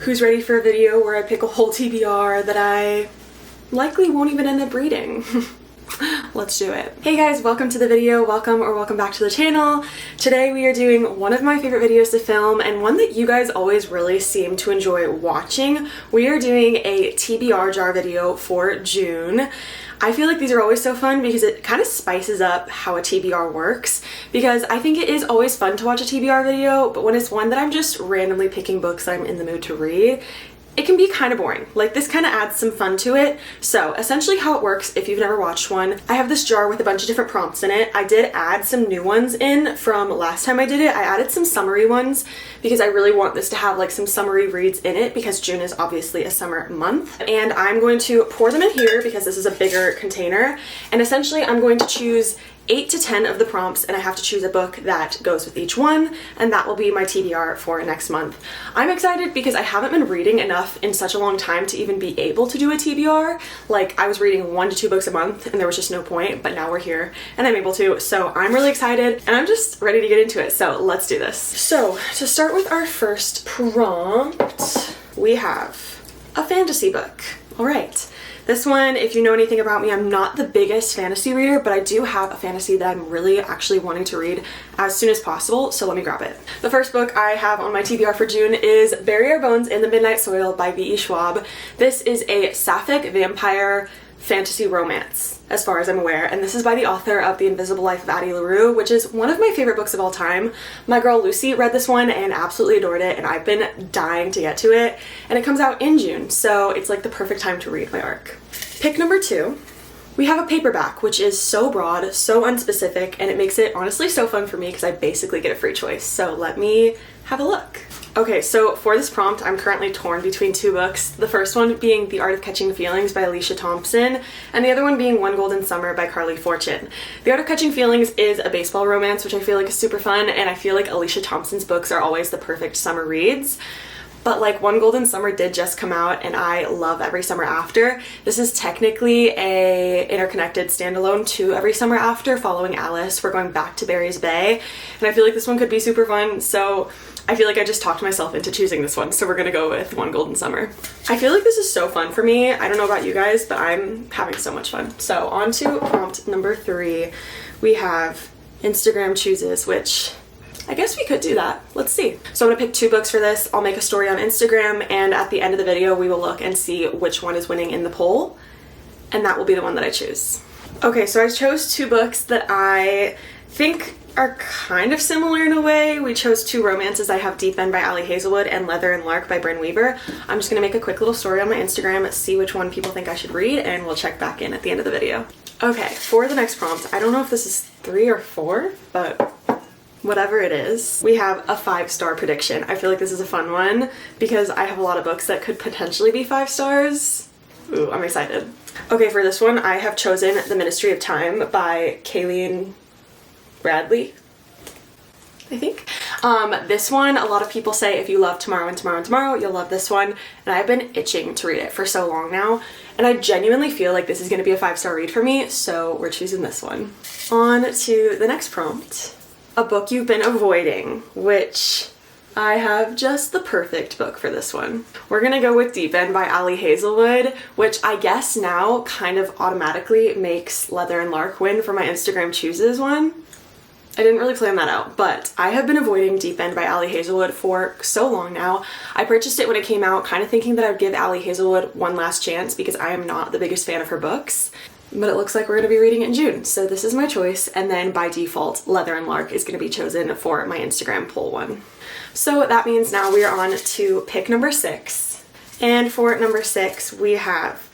Who's ready for a video where I pick a whole TBR that I likely won't even end up reading? Let's do it. Hey guys, welcome to the video. Welcome back to the channel. Today we are doing one of my favorite videos to film and one that you guys always really seem to enjoy watching. We are doing a TBR jar video for June. I feel like these are always so fun because it kind of spices up how a TBR works, because I think it is always fun to watch a TBR video, but when it's one that I'm just randomly picking books that I'm in the mood to read, it can be kind of boring. Like, this kind of adds some fun to it. So essentially how it works, if you've never watched one, I have this jar with a bunch of different prompts in it. I did add some new ones in from last time I did it. I added some summary ones because I really want this to have like some summary reads in it, because June is obviously a summer month. And I'm going to pour them in here because this is a bigger container. And essentially I'm going to choose 8 to 10 of the prompts, and I have to choose a book that goes with each one, and that will be my TBR for next month. I'm excited because I haven't been reading enough in such a long time to even be able to do a TBR. Like, I was reading 1 to 2 books a month and there was just no point, but now we're here and I'm able to. So I'm really excited and I'm just ready to get into it. So let's do this. So to start with our first prompt, we have a fantasy book. All right. This one, if you know anything about me, I'm not the biggest fantasy reader, but I do have a fantasy that I'm really actually wanting to read as soon as possible, so let me grab it. The first book I have on my TBR for June is Bury Our Bones in the Midnight Soil by V.E. Schwab. This is a sapphic vampire fantasy romance, as far as I'm aware, and this is by the author of The Invisible Life of Addie LaRue, which is one of my favorite books of all time. My girl Lucy read this one and absolutely adored it, and I've been dying to get to it, and it comes out in June, so it's like the perfect time to read my arc. Pick number 2. We have a paperback, which is so broad, so unspecific, and it makes it honestly so fun for me because I basically get a free choice. So let me have a look. Okay, so for this prompt, I'm currently torn between 2 books. The first one being The Art of Catching Feelings by Alicia Thompson, and the other one being One Golden Summer by Carly Fortune. The Art of Catching Feelings is a baseball romance, which I feel like is super fun, and I feel like Alicia Thompson's books are always the perfect summer reads. But like, One Golden Summer did just come out and I love Every Summer After. This is technically a interconnected standalone to Every Summer After following Alice. We're going back to Barry's Bay, and I feel like this one could be super fun, so I feel like I just talked myself into choosing this one, so we're gonna go with One Golden Summer. I feel like this is so fun for me. I don't know about you guys, but I'm having so much fun. So on to prompt number 3. We have Instagram chooses, which I guess we could do that. Let's see. So I'm gonna pick 2 books for this. I'll make a story on Instagram, and at the end of the video we will look and see which one is winning in the poll, and that will be the one that I choose. Okay, so I chose 2 books that I think are kind of similar in a way. We chose 2 romances. I have Deep End by Ali Hazelwood and Leather and Lark by Bryn Weaver. I'm just gonna make a quick little story on my Instagram, see which one people think I should read, and we'll check back in at the end of the video. Okay, for the next prompt, I don't know if this is 3 or 4, but whatever it is, we have a 5-star prediction. I feel like this is a fun one because I have a lot of books that could potentially be 5 stars. Ooh, I'm excited. Okay, for this one, I have chosen The Ministry of Time by Kayleen Bradley, I think. This one, a lot of people say if you love Tomorrow and Tomorrow and Tomorrow, you'll love this one, and I've been itching to read it for so long now, and I genuinely feel like this is going to be a 5-star read for me, so we're choosing this one. On to the next prompt. A book you've been avoiding, which I have just the perfect book for this one. We're gonna go with Deep End by Ali Hazelwood, which I guess now kind of automatically makes Leather and Lark win for my Instagram chooses one. I didn't really plan that out, but I have been avoiding Deep End by Ali Hazelwood for so long now. I purchased it when it came out, kind of thinking that I would give Ali Hazelwood one last chance because I am not the biggest fan of her books. But it looks like we're going to be reading it in June, so this is my choice, and then by default, Leather and Lark is going to be chosen for my Instagram poll one. So that means now we are on to pick number 6, and for number 6, we have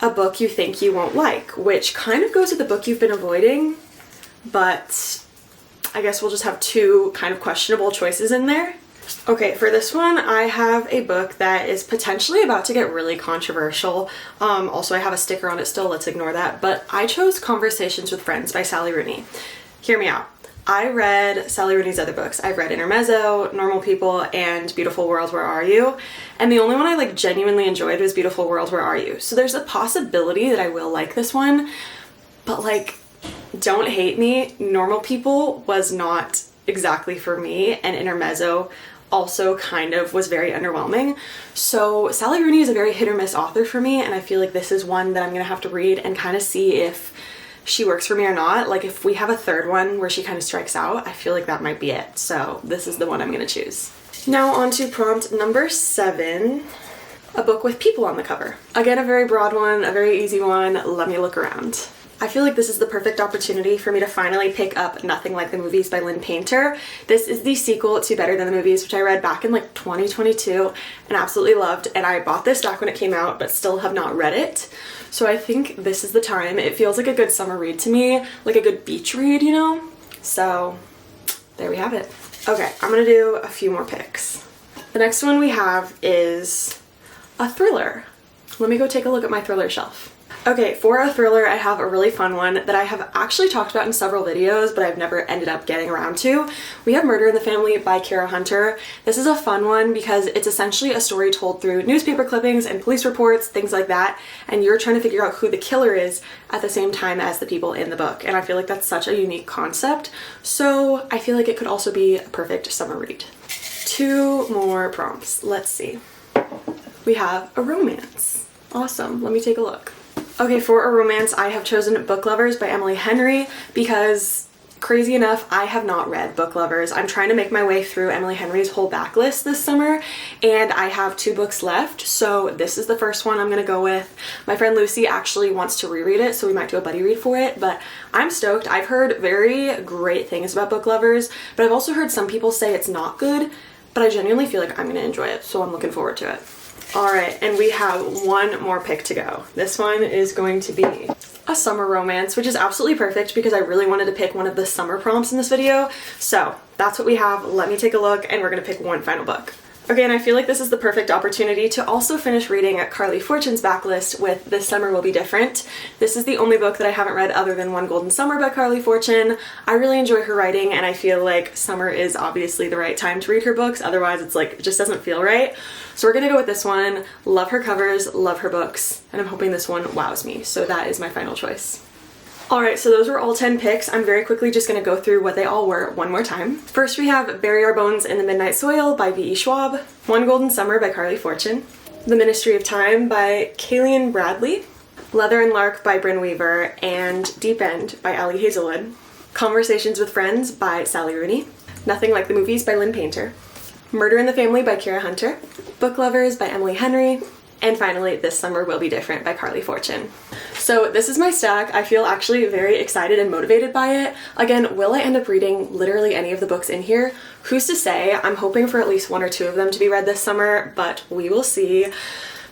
A Book You Think You Won't Like, which kind of goes with the book you've been avoiding, but I guess we'll just have 2 kind of questionable choices in there. Okay, for this one, I have a book that is potentially about to get really controversial. Also, I have a sticker on it still, let's ignore that. But I chose Conversations with Friends by Sally Rooney. Hear me out. I read Sally Rooney's other books. I've read Intermezzo, Normal People, and Beautiful World, Where Are You? And the only one I like genuinely enjoyed was Beautiful World, Where Are You? So there's a possibility that I will like this one, but like, don't hate me, Normal People was not exactly for me, and Intermezzo also kind of was very underwhelming. So Sally Rooney is a very hit or miss author for me, and I feel like this is one that I'm gonna have to read and kind of see if she works for me or not. Like if we have a third one where she kind of strikes out, I feel like that might be it. So this is the one I'm gonna choose. Now on to prompt number 7, a book with people on the cover. Again, a very broad one, a very easy one. Let me look around. I feel like this is the perfect opportunity for me to finally pick up Nothing Like the Movies by Lynn Painter. This is the sequel to Better Than the Movies, which I read back in like 2022 and absolutely loved. And I bought this back when it came out, but still have not read it. So I think this is the time. It feels like a good summer read to me, like a good beach read, you know? So there we have it. Okay, I'm gonna do a few more picks. The next one we have is a thriller. Let me go take a look at my thriller shelf. Okay, for a thriller, I have a really fun one that I have actually talked about in several videos, but I've never ended up getting around to. We have Murder in the Family by Kara Hunter. This is a fun one because it's essentially a story told through newspaper clippings and police reports, things like that, and you're trying to figure out who the killer is at the same time as the people in the book. And I feel like that's such a unique concept, so I feel like it could also be a perfect summer read. 2 more prompts. Let's see. We have a romance. Awesome, let me take a look. Okay, for a romance, I have chosen Book Lovers by Emily Henry because, crazy enough, I have not read Book Lovers. I'm trying to make my way through Emily Henry's whole backlist this summer, and I have 2 books left, so this is the first one I'm gonna go with. My friend Lucy actually wants to reread it, so we might do a buddy read for it, but I'm stoked. I've heard very great things about Book Lovers, but I've also heard some people say it's not good, but I genuinely feel like I'm gonna enjoy it, so I'm looking forward to it. Alright, and we have one more pick to go. This one is going to be a summer romance, which is absolutely perfect because I really wanted to pick one of the summer prompts in this video. So that's what we have. Let me take a look, and we're gonna pick one final book. Okay, and I feel like this is the perfect opportunity to also finish reading Carly Fortune's backlist with This Summer Will Be Different. This is the only book that I haven't read other than One Golden Summer by Carly Fortune. I really enjoy her writing, and I feel like summer is obviously the right time to read her books. Otherwise, it's like, it just doesn't feel right. So we're gonna go with this one. Love her covers, love her books, and I'm hoping this one wows me. So that is my final choice. Alright, so those were all 10 picks. I'm very quickly just going to go through what they all were one more time. First we have Bury Our Bones in the Midnight Soil by V.E. Schwab, One Golden Summer by Carly Fortune, The Ministry of Time by Kalian Bradley, Leather and Lark by Bryn Weaver, and Deep End by Ali Hazelwood, Conversations with Friends by Sally Rooney, Nothing Like the Movies by Lynn Painter, Murder in the Family by Kara Hunter, Book Lovers by Emily Henry, and finally, This Summer Will Be Different by Carly Fortune. So this is my stack. I feel actually very excited and motivated by it. Again, will I end up reading literally any of the books in here? Who's to say? I'm hoping for at least 1 or 2 of them to be read this summer, but we will see.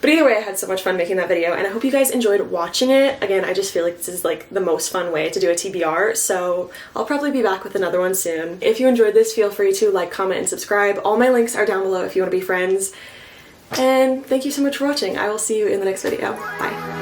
But either way, I had so much fun making that video, and I hope you guys enjoyed watching it. Again, I just feel like this is like the most fun way to do a TBR, so I'll probably be back with another one soon. If you enjoyed this, feel free to like, comment, and subscribe. All my links are down below if you want to be friends. And thank you so much for watching. I will see you in the next video. Bye.